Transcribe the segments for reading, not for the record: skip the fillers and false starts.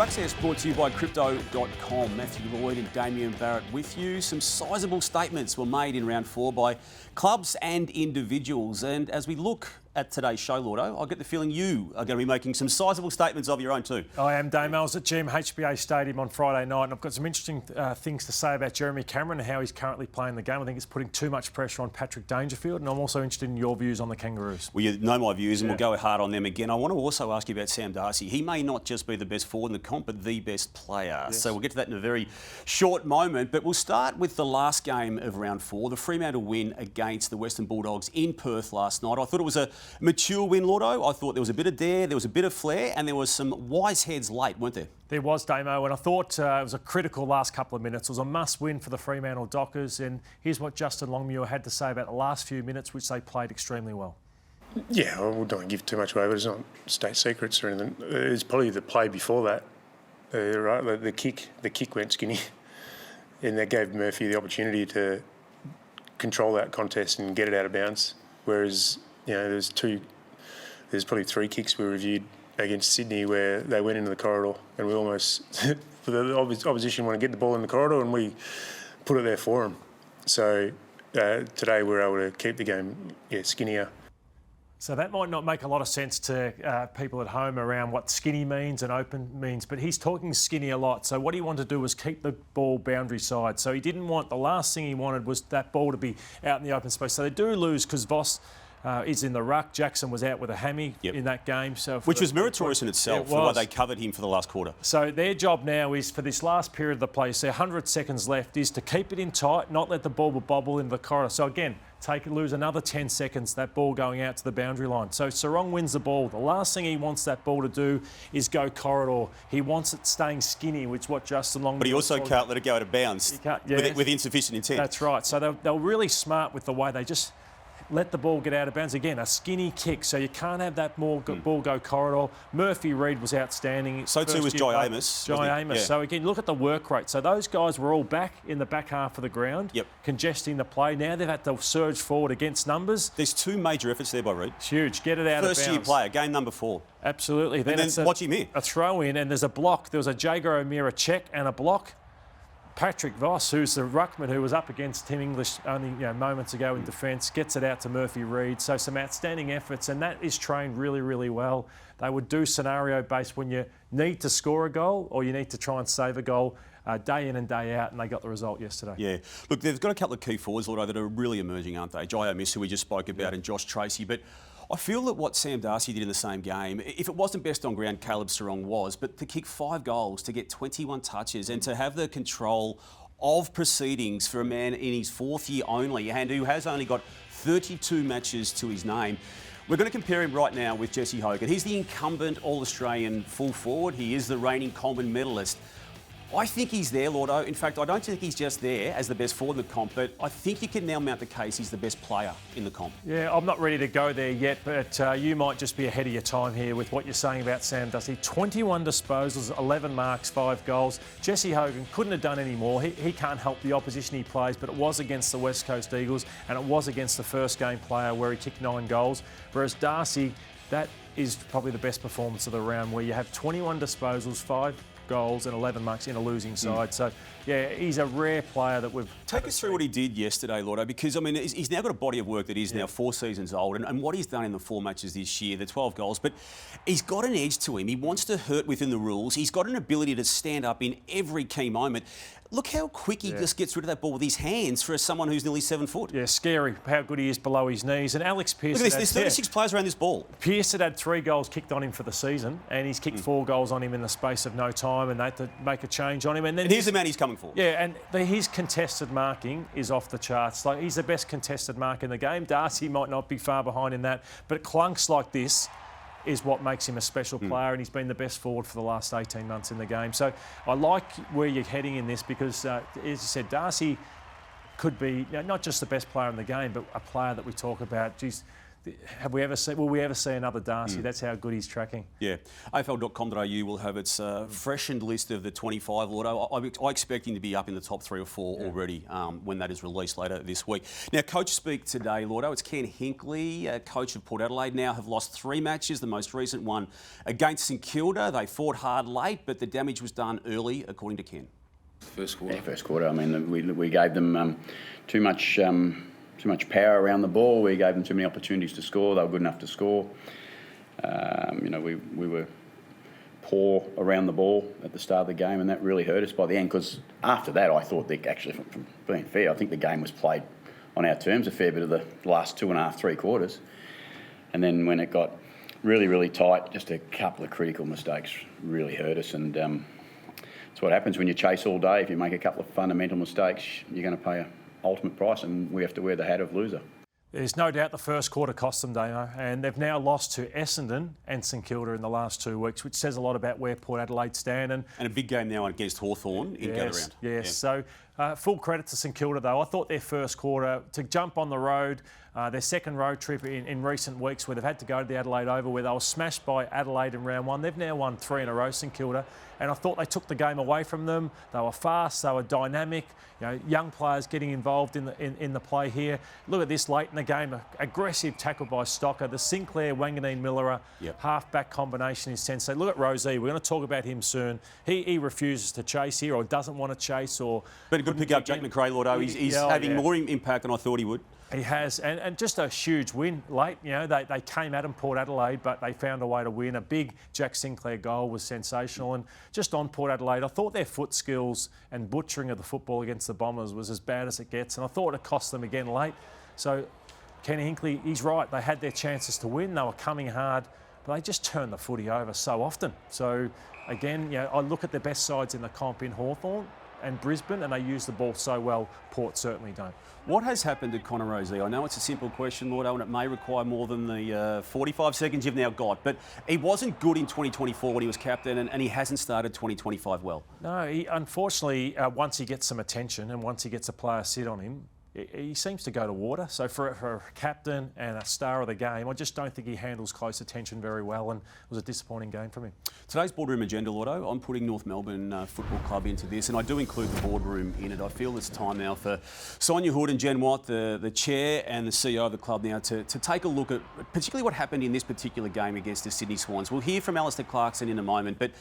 To Access brought to you by Crypto.com. Matthew Lloyd and Damian Barrett with you. Some sizable statements were made in round 4 by clubs and individuals. And as we look at today's show, Lordo, I get the feeling you are going to be making some sizable statements of your own too. I am, Dame. I was at HBA Stadium on Friday night and I've got some interesting things to say about Jeremy Cameron and how he's currently playing the game. I think it's putting too much pressure on Patrick Dangerfield, and I'm also interested in your views on the Kangaroos. Well, you know my views, and we'll go hard on them again. I want to also ask you about Sam Darcy. He may not just be the best forward in the comp, but the best player. Yes. So we'll get to that in a very short moment, but we'll start with the last game of round 4, the Freemantle win against the Western Bulldogs in Perth last night. I thought it was a mature win, Lordo. I thought there was a bit of dare, there was a bit of flair, and there was some wise heads late, weren't there? There was, Damo, and I thought it was a critical last couple of minutes. It was a must-win for the Fremantle Dockers, and here's what Justin Longmuir had to say about the last few minutes, which they played extremely well. Yeah, I don't give too much away, but it's not state secrets or anything. It's probably the play before that, right? The kick went skinny, and that gave Murphy the opportunity to control that contest and get it out of bounds. Whereas, you know, there's probably 3 kicks we reviewed against Sydney where they went into the corridor, and we almost, for the opposition, want to get the ball in the corridor, and we put it there for them. So today we were able to keep the game skinnier. So that might not make a lot of sense to people at home around what skinny means and open means, but he's talking skinny a lot. So what he wanted to do was keep the ball boundary side. So he didn't want, the last thing he wanted was that ball to be out in the open space. So they do lose because Voss is in the ruck. Jackson was out with a hammy in that game. Which was meritorious in itself for the way they covered him for the last quarter. So their job now is, for this last period of the play, so 100 seconds left, is to keep it in tight, not let the ball bobble into the corridor. So again, lose another 10 seconds, that ball going out to the boundary line. So Sarong wins the ball. The last thing he wants that ball to do is go corridor. He wants it staying skinny, which is what Justin Longmuir... But he also can't let it go out of bounds with insufficient intent. That's right. So they're really smart with the way they just let the ball get out of bounds. Again, a skinny kick, so you can't have that ball go corridor. Murphy Reid was outstanding. So too was Jai Amos. Jai Amos. Yeah. So again, look at the work rate. So those guys were all back in the back half of the ground, congesting the play. Now they've had to surge forward against numbers. There's 2 major efforts there by Reid. It's huge. Get it out of bounds. First-year player, game number 4. Absolutely. Then watch him here. A throw-in, and there's a block. There was a Jager O'Meara check and a block. Patrick Voss, who's the ruckman who was up against Tim English only moments ago in defence, gets it out to Murphy Reid. So some outstanding efforts, and that is trained really, really well. They would do scenario-based when you need to score a goal or you need to try and save a goal day in and day out, and they got the result yesterday. Yeah. Look, they've got a couple of key forwards, Lordo, that are really emerging, aren't they? Jai Amos, who we just spoke about, and Josh Tracy. But I feel that what Sam Darcy did in the same game, if it wasn't best on ground, Caleb Sarong was, but to kick 5 goals, to get 21 touches, and to have the control of proceedings for a man in his 4th year only, and who has only got 32 matches to his name. We're going to compare him right now with Jesse Hogan. He's the incumbent All-Australian full forward. He is the reigning Coleman medalist. I think he's there, Lordo. In fact, I don't think he's just there as the best forward in the comp, but I think you can now mount the case he's the best player in the comp. Yeah, I'm not ready to go there yet, but you might just be ahead of your time here with what you're saying about Sam Darcy. 21 disposals, 11 marks, 5 goals. Jesse Hogan couldn't have done any more. He can't help the opposition he plays, but it was against the West Coast Eagles, and it was against the first game player where he kicked 9 goals. Whereas Darcy, that is probably the best performance of the round, where you have 21 disposals, 5 goals and 11 marks in a losing side. So, yeah, he's a rare player that we've... Take us through what he did yesterday, Lordo, because, I mean, he's now got a body of work that is now 4 seasons old, and what he's done in the 4 matches this year, the 12 goals, but he's got an edge to him. He wants to hurt within the rules. He's got an ability to stand up in every key moment. Look how quick he just gets rid of that ball with his hands for someone who's nearly 7 foot. Yeah, scary how good he is below his knees. And Alex Pearce... Look at this, there's 36 players around this ball. Pearce had 3 goals kicked on him for the season, and he's kicked 4 goals on him in the space of no time, and they had to make a change on him. And then here's the man he's coming for. Yeah, and his contested marking is off the charts. Like, he's the best contested mark in the game. Darcy might not be far behind in that, but clunks like this is what makes him a special player, and he's been the best forward for the last 18 months in the game. So I like where you're heading in this because, as you said, Darcy could be not just the best player in the game, but a player that we talk about. Geez, will we ever see another Darcy? That's how good he's tracking. Yeah. AFL.com.au will have its freshened list of the 25, Lordo. I expect him to be up in the top 3 or 4 already when that is released later this week. Now, coach speak today, Lordo. It's Ken Hinkley, coach of Port Adelaide, now have lost 3 matches, the most recent one against St Kilda. They fought hard late, but the damage was done early, according to Ken. First quarter. Yeah, first quarter. I mean, we gave them too much power around the ball. We gave them too many opportunities to score. They were good enough to score. We were poor around the ball at the start of the game, and that really hurt us by the end. Because after that, I thought that actually, from being fair, I think the game was played on our terms a fair bit of the last 2.5, 3 quarters. And then when it got really, really tight, just a couple of critical mistakes really hurt us. And that's what happens when you chase all day. If you make a couple of fundamental mistakes, you're going to pay an ultimate price, and we have to wear the hat of loser. There's no doubt the first quarter cost them, Damo, and they've now lost to Essendon and St Kilda in the last 2 weeks, which says a lot about where Port Adelaide stand. And a big game now against Hawthorn in Gather Round. Yes, so full credit to St Kilda, though. I thought their first quarter, to jump on the road, their second road trip in recent weeks where they've had to go to the Adelaide Oval, where they were smashed by Adelaide in round 1. They've now won 3 in a row, St Kilda, and I thought they took the game away from them. They were fast, they were dynamic, young players getting involved in the play here. Look at this late in the game, aggressive tackle by Stocker. The Sinclair, Wanganeen, Miller half-back combination is sensational. Look at Rozee, we're going to talk about him soon. He refuses to chase here, or doesn't want to chase, or... Been a good pick up, Jake McRae, Lordo. He's having more impact than I thought he would. He has, and just a huge win late. They came at him, Port Adelaide, but they found a way to win. A big Jack Sinclair goal was sensational. And just on Port Adelaide, I thought their foot skills and butchering of the football against the Bombers was as bad as it gets. And I thought it cost them again late. So Kenny Hinkley, he's right. They had their chances to win. They were coming hard, but they just turned the footy over so often. So again, I look at the best sides in the comp in Hawthorn and Brisbane, and they use the ball so well. Port certainly don't. What has happened to Connor Rozee? I know it's a simple question, Lordo, and it may require more than the 45 seconds you've now got, but he wasn't good in 2024 when he was captain, and he hasn't started 2025 well. No, unfortunately, once he gets some attention and once he gets a player sit on him, he seems to go to water. So for a captain and a star of the game, I just don't think he handles close attention very well, and it was a disappointing game from him. Today's boardroom agenda, Lordo, I'm putting North Melbourne Football Club into this, and I do include the boardroom in it. I feel it's time now for Sonia Hood and Jen Watt, the chair and the CEO of the club now, to take a look at particularly what happened in this particular game against the Sydney Swans. We'll hear from Alistair Clarkson in a moment, but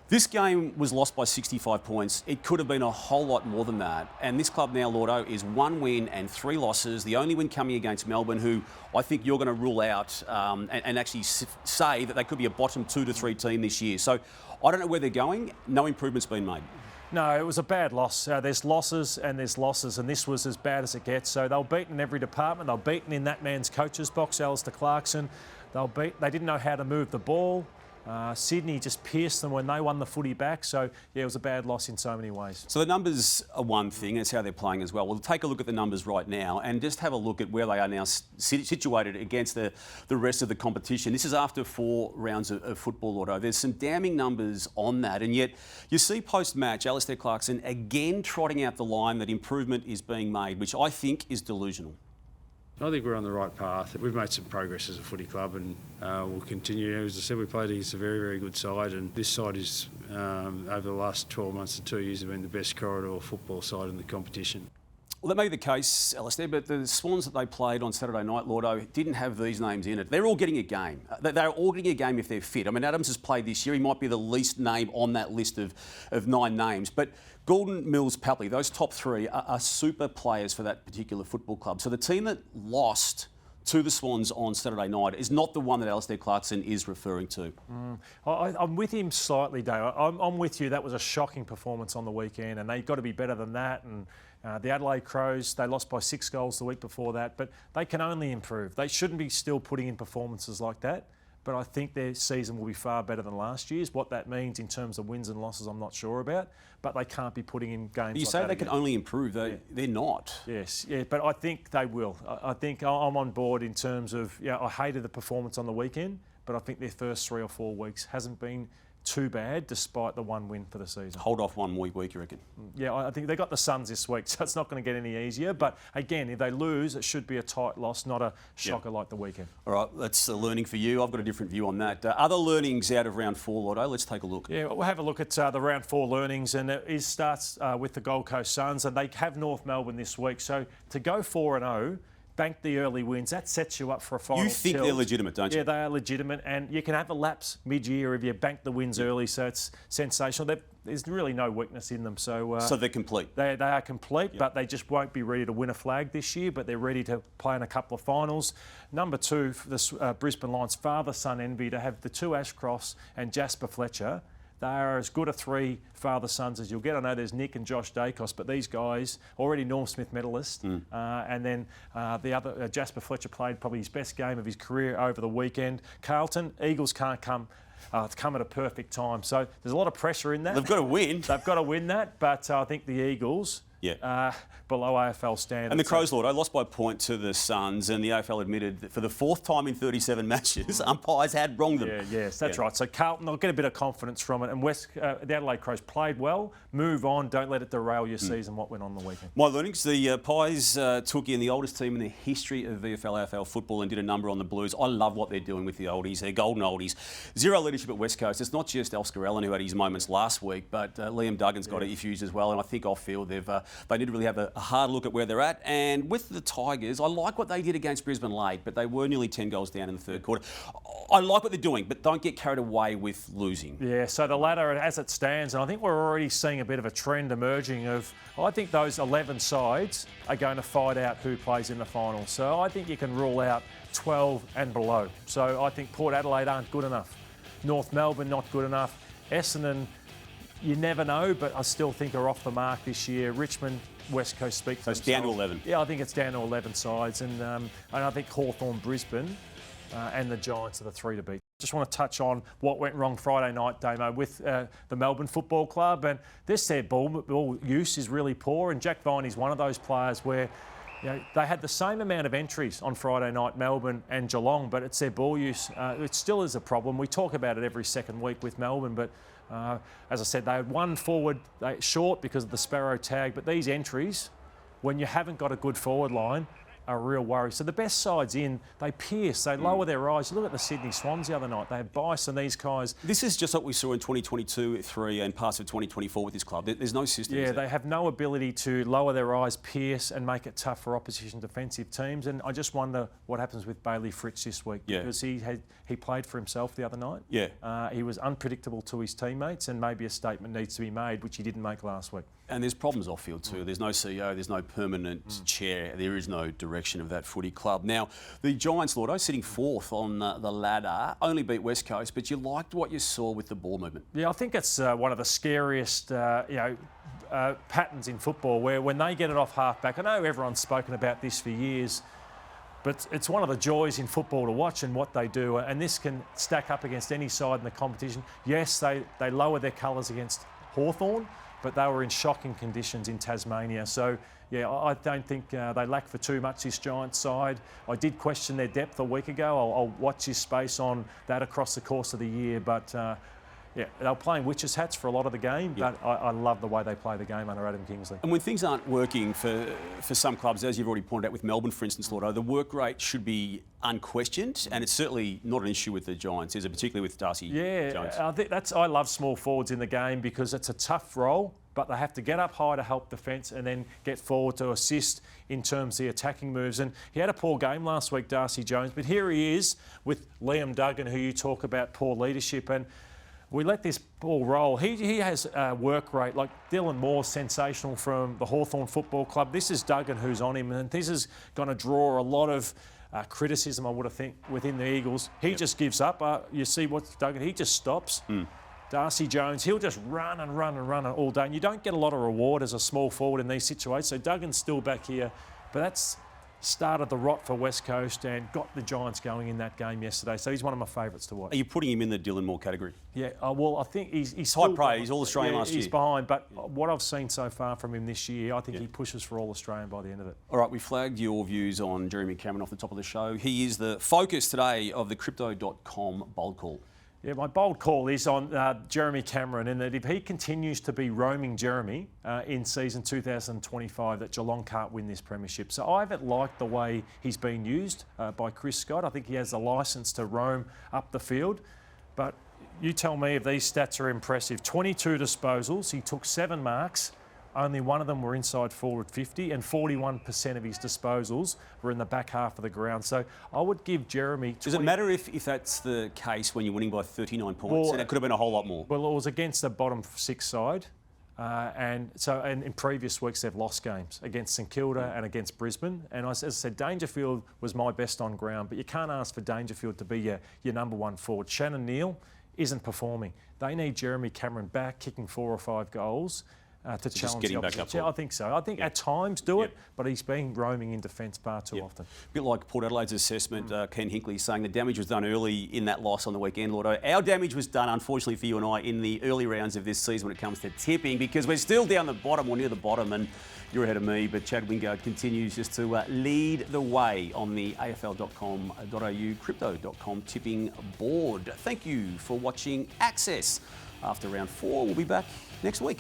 this game was lost by 65 points. It could have been a whole lot more than that. And this club now, Lordo, is 1 win and 3 losses. The only win coming against Melbourne, who I think you're going to rule out and actually say that they could be a bottom 2 to 3 team this year. So I don't know where they're going. No improvement's been made. No, it was a bad loss. There's losses, and this was as bad as it gets. So they were beaten in every department. They were beaten in that man's coach's box, Alistair Clarkson. They didn't know how to move the ball. Sydney just pierced them when they won the footy back. So, yeah, it was a bad loss in so many ways. So the numbers are one thing, it's how they're playing as well. We'll take a look at the numbers right now and just have a look at where they are now situated against the rest of the competition. This is after 4 rounds of football, Lordo. There's some damning numbers on that, and yet you see post-match Alistair Clarkson again trotting out the line that improvement is being made, which I think is delusional. I think we're on the right path. We've made some progress as a footy club, and we'll continue. As I said, we played against a very, very good side, and this side is, over the last 12 months to 2 years, have been the best corridor football side in the competition. Well, that may be the case, Alistair, but the Swans that they played on Saturday night, Lordo, didn't have these names in it. They're all getting a game. They're all getting a game if they're fit. I mean, Adams has played this year. He might be the least name on that list of 9 names. But Gordon, Mills, Papley, those top 3 are super players for that particular football club. So the team that lost to the Swans on Saturday night is not the one that Alistair Clarkson is referring to. I'm with him slightly, Dave. I'm with you. That was a shocking performance on the weekend, and they've got to be better than that. And the Adelaide Crows, they lost by 6 goals the week before that, but they can only improve. They shouldn't be still putting in performances like that, but I think their season will be far better than last year's. What that means in terms of wins and losses, I'm not sure about, but they can't be putting in games You like say that they can only improve. They're not. Yes, yeah, but I think they will. I think I'm on board in terms of, I hated the performance on the weekend, but I think their first 3 or 4 weeks hasn't been too bad, despite the one win for the season. Hold off one more week, you reckon? Yeah, I think they got the Suns this week, so it's not going to get any easier. But again, if they lose, it should be a tight loss, not a shocker like the weekend. All right, that's a learning for you. I've got a different view on that. Other learnings out of round 4, Lotto, let's take a look. Yeah, we'll have a look at the round 4 learnings, and it starts with the Gold Coast Suns, and they have North Melbourne this week. So to go 4-0, bank the early wins, that sets you up for a final. You think they're legitimate, don't you? Yeah, they are legitimate, and you can have a lapse mid-year if you bank the wins early, so it's sensational. There's really no weakness in them. So they're complete? They are complete, but they just won't be ready to win a flag this year, but they're ready to play in a couple of finals. Number 2, for the Brisbane Lions, father-son envy, to have the 2 Ashcrofts and Jasper Fletcher. They are as good a 3 father-sons as you'll get. I know there's Nick and Josh Dacos, but these guys, already Norm Smith medalist, and then the other, Jasper Fletcher, played probably his best game of his career over the weekend. Carlton, Eagles can't come. It's come at a perfect time. So there's a lot of pressure in that. They've got to win. They've got to win that, but I think the Eagles... below AFL standards. And the Crows, Lord, I lost by a point to the Suns, and the AFL admitted that for the 4th time in 37 matches, umpires had wronged them. Yes, that's right. So Carlton, they'll get a bit of confidence from it, and the Adelaide Crows played well. Move on, don't let it derail your season, what went on the weekend. My learnings, the Pies took in the oldest team in the history of VFL AFL football and did a number on the Blues. I love what they're doing with the oldies, they're golden oldies. Zero leadership at West Coast. It's not just Oscar Allen who had his moments last week, but Liam Duggan's got issues as well, and I think off-field they need to really have a hard look at where they're at. And with the Tigers, I like what they did against Brisbane late, but they were nearly 10 goals down in the third quarter. I like what they're doing, but don't get carried away with losing. Yeah, so the ladder as it stands, and I think we're already seeing a bit of a trend emerging of, I think those 11 sides are going to fight out who plays in the final. So I think you can rule out 12 and below. So I think Port Adelaide aren't good enough. North Melbourne not good enough. Essendon, you never know, but I still think are off the mark this year. Richmond, West Coast speak for themselves. It's down to 11. Yeah, I think it's down to 11 sides, and I think Hawthorn, Brisbane, and the Giants are the 3 to beat. Just want to touch on what went wrong Friday night, Damo, with the Melbourne Football Club, and their ball use is really poor, and Jack Viney's one of those players where they had the same amount of entries on Friday night, Melbourne and Geelong, but it's their ball use. It still is a problem. We talk about it every second week with Melbourne, but as I said, they had one forward short because of the Sparrow tag, but these entries, when you haven't got a good forward line, are a real worry. So the best sides in, they pierce, they lower their eyes. You look at the Sydney Swans the other night, they had Bice and these guys. This is just what we saw in 2022-3 and parts of 2024 with this club. There's no system. Yeah, they have no ability to lower their eyes, pierce and make it tough for opposition defensive teams. And I just wonder what happens with Bailey Fritz this week, because he played for himself the other night. Yeah. He was unpredictable to his teammates, and maybe a statement needs to be made, which he didn't make last week. And there's problems off-field too. There's no CEO, there's no permanent chair, there is no direction of that footy club. Now, the Giants, Lordo, sitting 4th on the ladder, only beat West Coast, but you liked what you saw with the ball movement. Yeah, I think it's one of the scariest patterns in football, where when they get it off half-back, I know everyone's spoken about this for years, but it's one of the joys in football to watch and what they do, and this can stack up against any side in the competition. Yes, they lowered their colours against Hawthorn, but they were in shocking conditions in Tasmania. So, yeah, I don't think they lack for too much, this Giants side. I did question their depth a week ago. I'll watch this space on that across the course of the year. But, yeah, they were playing witches' hats for a lot of the game, but I love the way they play the game under Adam Kingsley. And when things aren't working for some clubs, as you've already pointed out with Melbourne, for instance, Lordo, the work rate should be unquestioned, and it's certainly not an issue with the Giants, is it? Particularly with Darcy Jones. I think I love small forwards in the game because it's a tough role, but they have to get up high to help defence and then get forward to assist in terms of the attacking moves. And he had a poor game last week, Darcy Jones, but here he is with Liam Duggan, who you talk about poor leadership, and we let this ball roll. He has a work rate like Dylan Moore's sensational from the Hawthorn Football Club. This is Duggan who's on him, and this is going to draw a lot of criticism, I would have think, within the Eagles. He just gives up. You see what's Duggan, he just stops. Darcy Jones, he'll just run and run and run all day, and you don't get a lot of reward as a small forward in these situations. So Duggan's still back here, but that's started the rot for West Coast and got the Giants going in that game yesterday. So he's one of my favourites to watch. Are you putting him in the Dylan Moore category? Yeah, well, I think he's high praise. He's All-Australian last year. He's behind, but what I've seen so far from him this year, I think he pushes for All-Australian by the end of it. All right, we flagged your views on Jeremy Cameron off the top of the show. He is the focus today of the Crypto.com bold call. Yeah, my bold call is on Jeremy Cameron, in that if he continues to be roaming Jeremy in season 2025, that Geelong can't win this premiership. So I haven't liked the way he's been used by Chris Scott. I think he has the licence to roam up the field. But you tell me if these stats are impressive. 22 disposals, he took 7 marks. Only one of them were inside forward 50, and 41% of his disposals were in the back half of the ground. So I would give Jeremy... Does it matter if that's the case when you're winning by 39 points? Well, and it could have been a whole lot more. Well, it was against the bottom 6 side. And in previous weeks, they've lost games against St Kilda and against Brisbane. And as I said, Dangerfield was my best on ground, but you can't ask for Dangerfield to be your number one forward. Shannon Neal isn't performing. They need Jeremy Cameron back, kicking 4 or 5 goals. To challenge getting the back up. Yeah, I think so. I think at times it, but he's been roaming in defence far too often. A bit like Port Adelaide's assessment, Ken Hinkley saying the damage was done early in that loss on the weekend, Lordo. Our damage was done, unfortunately for you and I, in the early rounds of this season when it comes to tipping, because we're still down the bottom or near the bottom, and you're ahead of me, but Chad Wingard continues just to lead the way on the afl.com.au, crypto.com tipping board. Thank you for watching Access. After round 4, we'll be back next week.